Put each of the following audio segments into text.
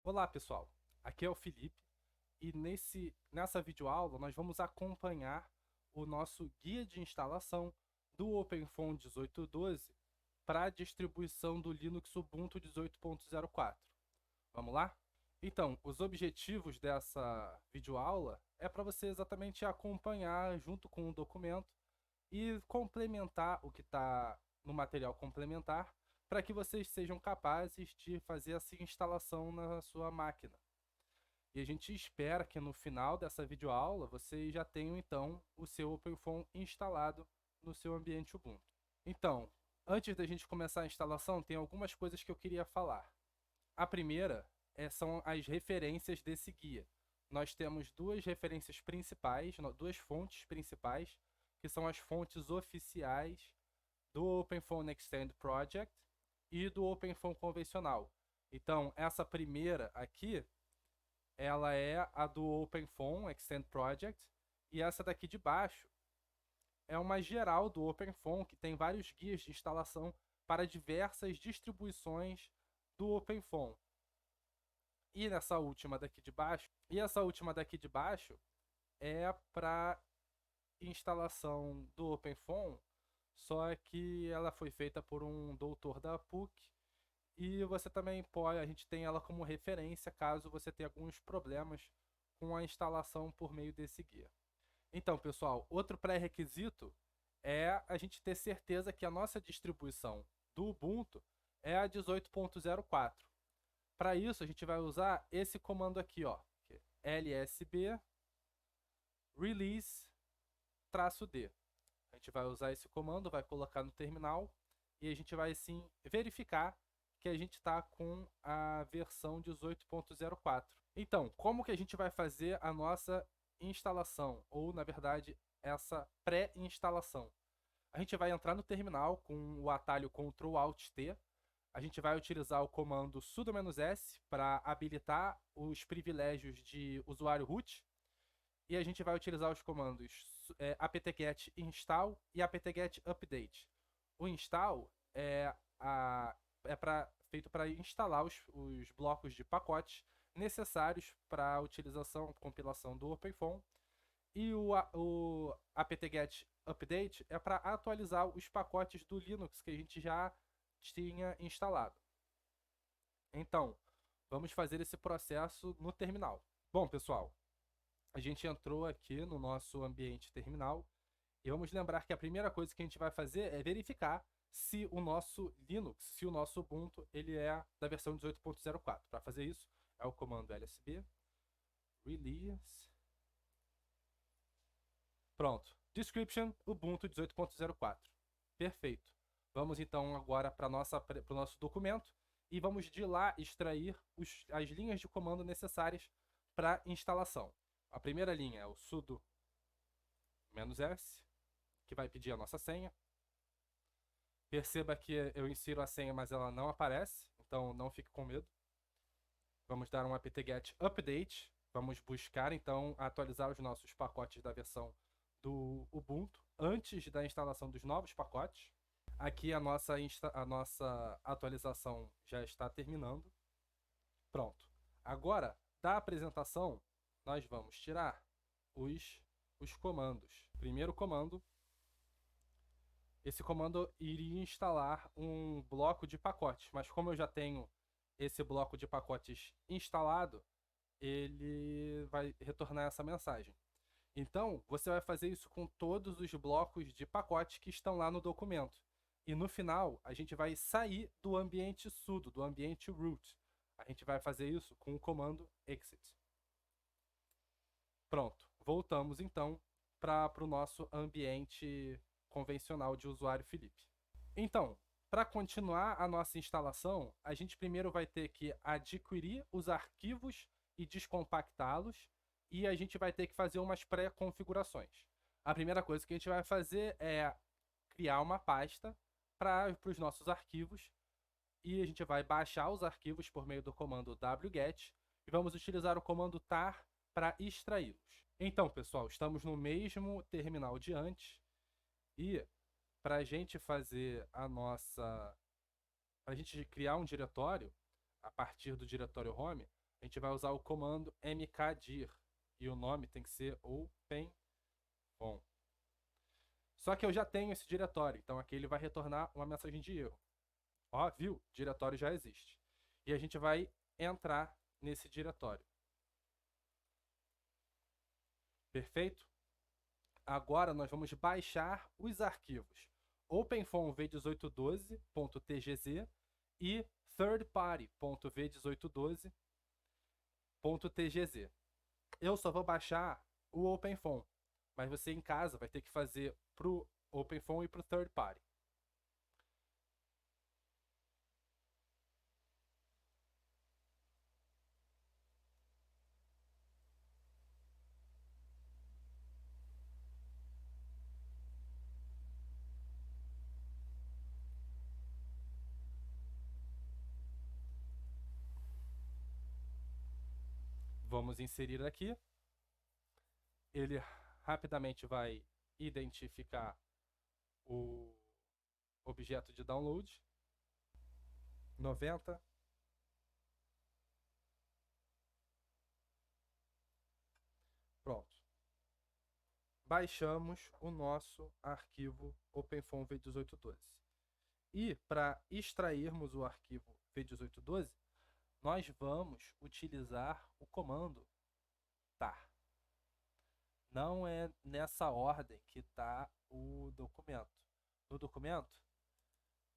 Olá pessoal, aqui é o Felipe e nessa videoaula nós vamos acompanhar o nosso guia de instalação do OpenFOAM 18.12 para a distribuição do Linux Ubuntu 18.04. Vamos lá? Então, os objetivos dessa videoaula é para você exatamente acompanhar junto com o documento e complementar o que está no material complementar para que vocês sejam capazes de fazer essa instalação na sua máquina. E a gente espera que no final dessa videoaula vocês já tenham então o seu OpenFOAM instalado no seu ambiente Ubuntu. Então, antes da gente começar a instalação, tem algumas coisas que eu queria falar. A primeira são as referências desse guia. Nós temos duas referências principais, duas fontes principais, que são as fontes oficiais do OpenFOAM Extend Project e do OpenFOAM convencional. Então, essa primeira aqui, ela é a do OpenFOAM Extend Project, e essa daqui de baixo é uma geral do OpenFOAM, que tem vários guias de instalação para diversas distribuições do OpenFOAM. E essa última daqui de baixo é para instalação do OpenFOAM, só que ela foi feita por um doutor da PUC e você também pode, a gente tem ela como referência caso você tenha alguns problemas com a instalação por meio desse guia. Então, pessoal, outro pré-requisito é a gente ter certeza que a nossa distribuição do Ubuntu é a 18.04. Para isso, a gente vai usar esse comando aqui, ó, lsb release-d. A gente vai usar esse comando, vai colocar no terminal e a gente vai sim verificar que a gente está com a versão 18.04. Então, como que a gente vai fazer a nossa instalação, ou na verdade, essa pré-instalação? A gente vai entrar no terminal com o atalho Ctrl+Alt+T. A gente vai utilizar o comando sudo-s para habilitar os privilégios de usuário root. E a gente vai utilizar os comandos apt-get install e apt-get update. O install feito para instalar os blocos de pacotes necessários para a utilização, compilação do OpenFOAM. E o apt-get update é para atualizar os pacotes do Linux que a gente já tinha instalado. Então, vamos fazer esse processo no terminal. Bom, pessoal, a gente entrou aqui no nosso ambiente terminal e vamos lembrar que a primeira coisa que a gente vai fazer é verificar se o nosso Linux, se o nosso Ubuntu, ele é da versão 18.04. Para fazer isso, é o comando lsb release. Pronto. Description Ubuntu 18.04. Perfeito. Vamos então agora para o nosso documento e vamos de lá extrair as linhas de comando necessárias para instalação. A primeira linha é o sudo "-s", que vai pedir a nossa senha. Perceba que eu insiro a senha, mas ela não aparece, então não fique com medo. Vamos dar um apt-get update. Vamos buscar então atualizar os nossos pacotes da versão do Ubuntu antes da instalação dos novos pacotes. Aqui a nossa atualização já está terminando. Pronto. Agora, da apresentação, nós vamos tirar os comandos. Primeiro comando. Esse comando iria instalar um bloco de pacotes, mas como eu já tenho esse bloco de pacotes instalado, ele vai retornar essa mensagem. Então, você vai fazer isso com todos os blocos de pacote que estão lá no documento. E no final, a gente vai sair do ambiente sudo, do ambiente root. A gente vai fazer isso com o comando exit. Pronto, voltamos então para o nosso ambiente convencional de usuário Felipe. Então, para continuar a nossa instalação, a gente primeiro vai ter que adquirir os arquivos e descompactá-los, e a gente vai ter que fazer umas pré-configurações. A primeira coisa que a gente vai fazer é criar uma pasta para os nossos arquivos, e a gente vai baixar os arquivos por meio do comando wget, e vamos utilizar o comando tar para extraí-los. Então, pessoal, estamos no mesmo terminal de antes, e para a gente fazer para a gente criar um diretório, a partir do diretório home, a gente vai usar o comando mkdir. E o nome tem que ser openfon. Só que eu já tenho esse diretório, então aqui ele vai retornar uma mensagem de erro. Ó, viu? O diretório já existe. E a gente vai entrar nesse diretório. Perfeito? Agora nós vamos baixar os arquivos openfon v1812.tgz e thirdparty.v1812.tgz. Eu só vou baixar o openfon, mas você em casa vai ter que fazer pro openfon e pro third party. Vamos inserir aqui. Ele rapidamente vai identificar o objeto de download. 90. Pronto. Baixamos o nosso arquivo openfon v1812. E para extrairmos o arquivo v1812, nós vamos utilizar o comando tar. Não é nessa ordem que está o documento. No documento,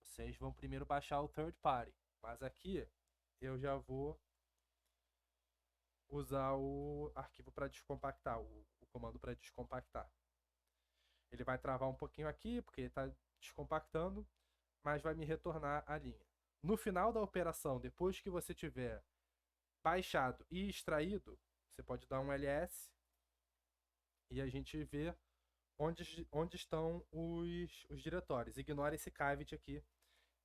vocês vão primeiro baixar o third party, mas aqui eu já vou usar o arquivo para descompactar, o comando para descompactar. Ele vai travar um pouquinho aqui, porque ele está descompactando, mas vai me retornar a linha. No final da operação, depois que você tiver baixado e extraído, você pode dar um ls e a gente vê onde estão os diretórios. Ignore esse cavet aqui,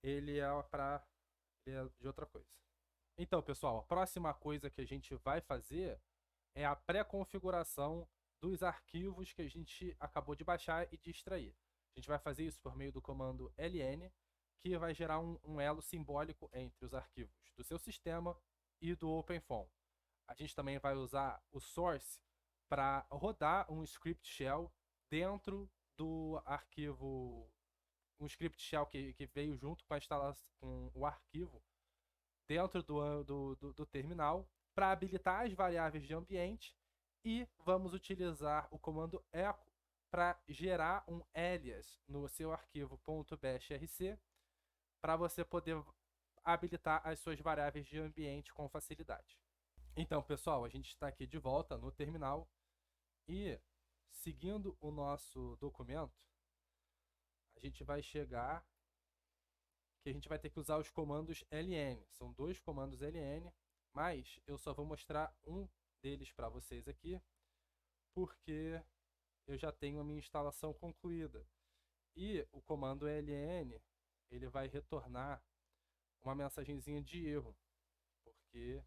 ele é de outra coisa. Então, pessoal, a próxima coisa que a gente vai fazer é a pré-configuração dos arquivos que a gente acabou de baixar e de extrair. A gente vai fazer isso por meio do comando ln, que vai gerar um elo simbólico entre os arquivos do seu sistema e do openfon. A gente também vai usar o source para rodar um script shell dentro do arquivo, um script shell que veio junto com a instalação, com o arquivo dentro do terminal para habilitar as variáveis de ambiente, e vamos utilizar o comando echo para gerar um alias no seu arquivo .bashrc para você poder habilitar as suas variáveis de ambiente com facilidade. Então, pessoal, a gente está aqui de volta no terminal e, seguindo o nosso documento, a gente vai chegar que a gente vai ter que usar os comandos ln. São dois comandos ln, mas eu só vou mostrar um deles para vocês aqui, porque eu já tenho a minha instalação concluída. E o comando ln, ele vai retornar uma mensagenzinha de erro, porque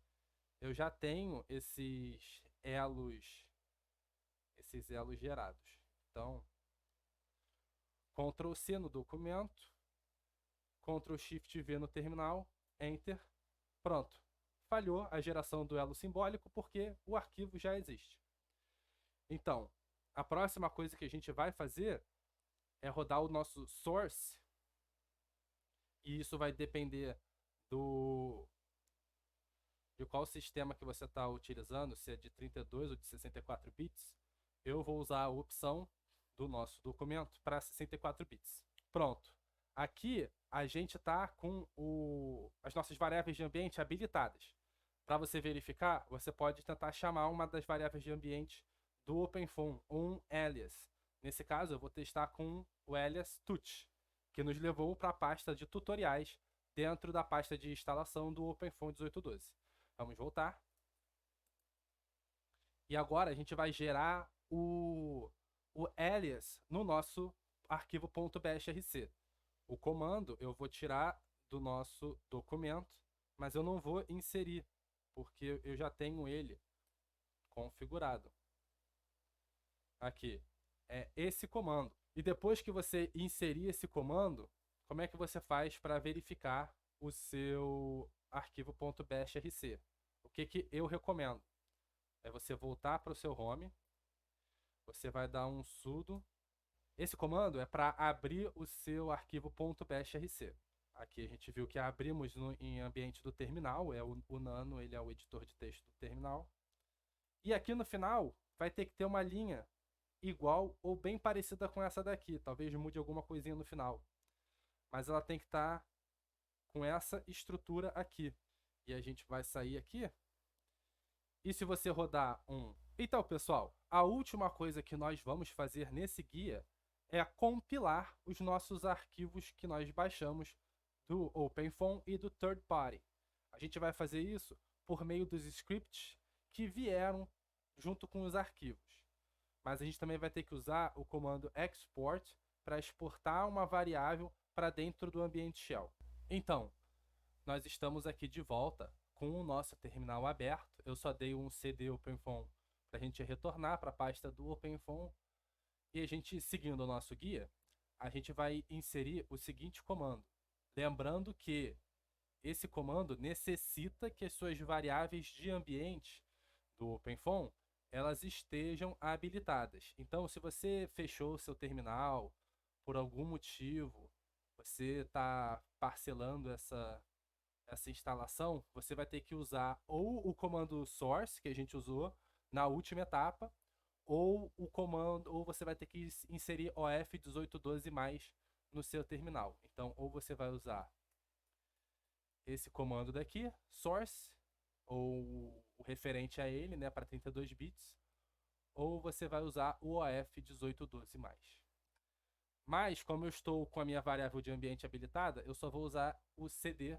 eu já tenho esses elos gerados. Então, Ctrl C no documento, Ctrl Shift V no terminal, Enter, pronto. Falhou a geração do elo simbólico porque o arquivo já existe. Então, a próxima coisa que a gente vai fazer é rodar o nosso source, e isso vai depender de qual sistema que você está utilizando, se é de 32 ou de 64 bits. Eu vou usar a opção do nosso documento para 64 bits. Pronto. Aqui a gente está com as nossas variáveis de ambiente habilitadas. Para você verificar, você pode tentar chamar uma das variáveis de ambiente do openfon, um alias. Nesse caso, eu vou testar com o alias tut, que nos levou para a pasta de tutoriais dentro da pasta de instalação do openfon 1812. Vamos voltar. E agora a gente vai gerar o alias no nosso arquivo .bashrc. O comando eu vou tirar do nosso documento, mas eu não vou inserir, porque eu já tenho ele configurado. Aqui é esse comando. E depois que você inserir esse comando, como é que você faz para verificar o seu arquivo .bashrc? o que eu recomendo? É você voltar para o seu home, você vai dar um sudo. Esse comando é para abrir o seu arquivo .bashrc. Aqui a gente viu que abrimos em ambiente do terminal, o Nano, ele é o editor de texto do terminal. E aqui no final vai ter que ter uma linha igual ou bem parecida com essa daqui. Talvez mude alguma coisinha no final. Mas ela tem que estar com essa estrutura aqui. E a gente vai sair aqui. E se você rodar um... Então, pessoal, a última coisa que nós vamos fazer nesse guia é compilar os nossos arquivos que nós baixamos do OpenFOAM e do Third Party. A gente vai fazer isso por meio dos scripts que vieram junto com os arquivos. Mas a gente também vai ter que usar o comando export para exportar uma variável para dentro do ambiente shell. Então, nós estamos aqui de volta com o nosso terminal aberto. Eu só dei um cd OpenFOAM para a gente retornar para a pasta do OpenFOAM. E a gente, seguindo o nosso guia, a gente vai inserir o seguinte comando. Lembrando que esse comando necessita que as suas variáveis de ambiente do OpenFOAM elas estejam habilitadas. Então, se você fechou o seu terminal por algum motivo, você está parcelando essa instalação, você vai ter que usar ou o comando source que a gente usou na última etapa, ou o comando, ou você vai ter que inserir OF 1812 mais no seu terminal. Então, ou você vai usar esse comando daqui, source, ou o referente a ele, né, para 32 bits, ou você vai usar o OF 1812 mais. Mas, como eu estou com a minha variável de ambiente habilitada, eu só vou usar o cd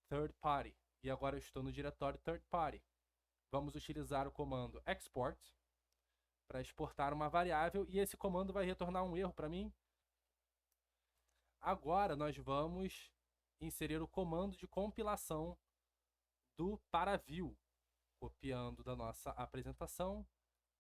third party. E agora eu estou no diretório third party. Vamos utilizar o comando export para exportar uma variável e esse comando vai retornar um erro para mim. Agora nós vamos inserir o comando de compilação do paraview, copiando da nossa apresentação,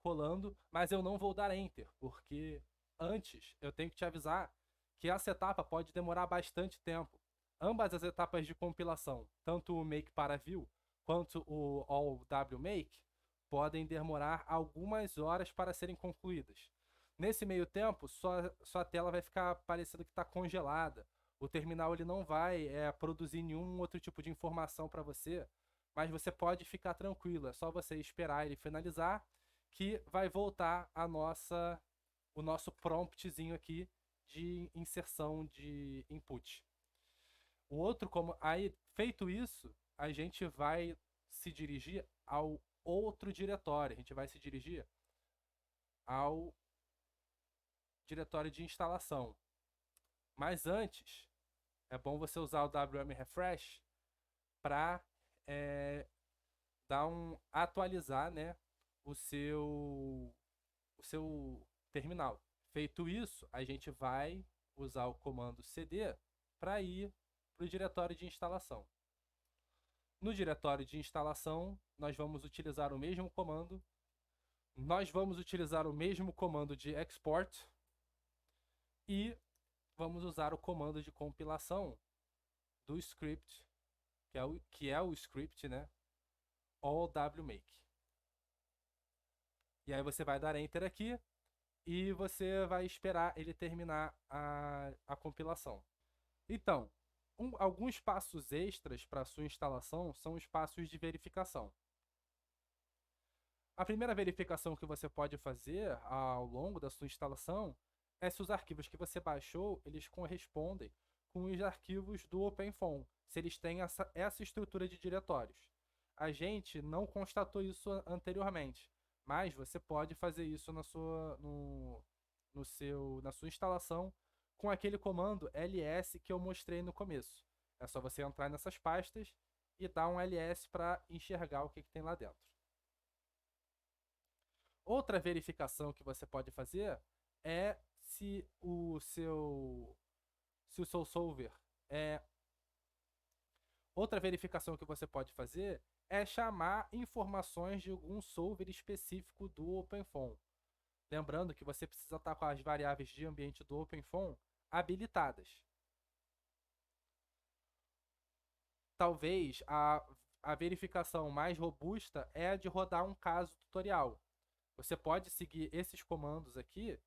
colando, mas eu não vou dar enter, porque antes eu tenho que te avisar que essa etapa pode demorar bastante tempo. Ambas as etapas de compilação, tanto o make paraview quanto o all-wmake, podem demorar algumas horas para serem concluídas. Nesse meio tempo, sua tela vai ficar parecendo que está congelada. O terminal ele não vai produzir nenhum outro tipo de informação para você, mas você pode ficar tranquilo. É só você esperar ele finalizar que vai voltar o nosso promptzinho aqui de inserção de input. O outro, aí feito isso, a gente vai se dirigir ao outro diretório. A gente vai se dirigir ao diretório de instalação. Mas antes, é bom você usar o wm refresh para atualizar, né, o seu terminal. Feito isso, a gente vai usar o comando cd para ir para o diretório de instalação. No diretório de instalação, nós vamos utilizar o mesmo comando. Nós vamos utilizar o mesmo comando de export e vamos usar o comando de compilação do script, que é o script, né, all-wmake. E aí você vai dar enter aqui e você vai esperar ele terminar a compilação. Então, alguns passos extras para a sua instalação são os passos de verificação. A primeira verificação que você pode fazer ao longo da sua instalação é se os arquivos que você baixou, eles correspondem com os arquivos do OpenFOAM, se eles têm essa estrutura de diretórios. A gente não constatou isso anteriormente, mas você pode fazer isso na sua instalação com aquele comando ls que eu mostrei no começo. É só você entrar nessas pastas e dar um ls para enxergar o que tem lá dentro. Outra verificação que você pode fazer é se o seu solver Outra verificação que você pode fazer é chamar informações de algum solver específico do OpenFOAM. Lembrando que você precisa estar com as variáveis de ambiente do OpenFOAM habilitadas. Talvez a verificação mais robusta é a de rodar um caso tutorial. Você pode seguir esses comandos aqui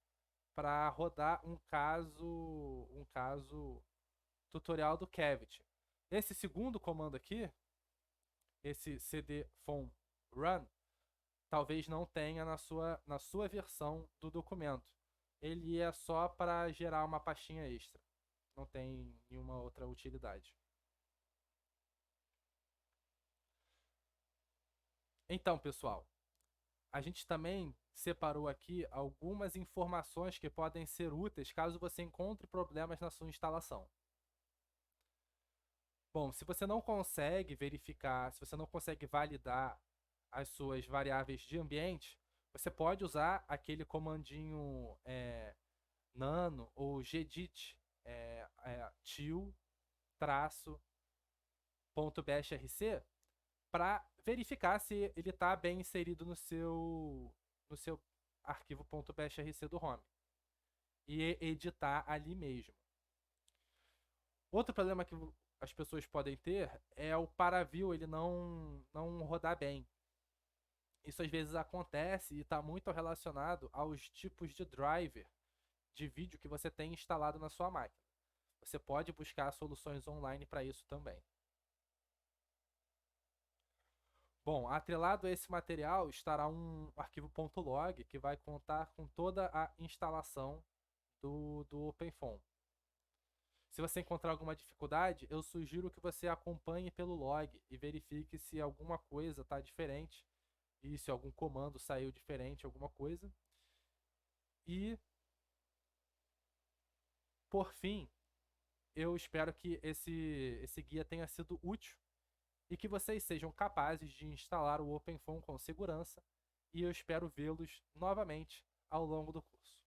para rodar um caso tutorial do Cavity. Esse segundo comando aqui, esse cd-fon run, talvez não tenha na sua versão do documento. Ele é só para gerar uma pastinha extra. Não tem nenhuma outra utilidade. Então, pessoal, a gente também separou aqui algumas informações que podem ser úteis caso você encontre problemas na sua instalação. Bom, se você não consegue verificar, se você não consegue validar as suas variáveis de ambiente, você pode usar aquele comandinho nano ou gedit til-.bashrc para verificar se ele está bem inserido no seu arquivo .bashrc do home e editar ali mesmo. Outro problema que as pessoas podem ter é o paraview ele não rodar bem. Isso às vezes acontece e está muito relacionado aos tipos de driver de vídeo que você tem instalado na sua máquina. Você pode buscar soluções online para isso também. Bom, atrelado a esse material estará um arquivo .log que vai contar com toda a instalação do OpenFOAM. Se você encontrar alguma dificuldade, eu sugiro que você acompanhe pelo log e verifique se alguma coisa está diferente e se algum comando saiu diferente, alguma coisa. E, por fim, eu espero que esse guia tenha sido útil e que vocês sejam capazes de instalar o OpenFOAM com segurança, e eu espero vê-los novamente ao longo do curso.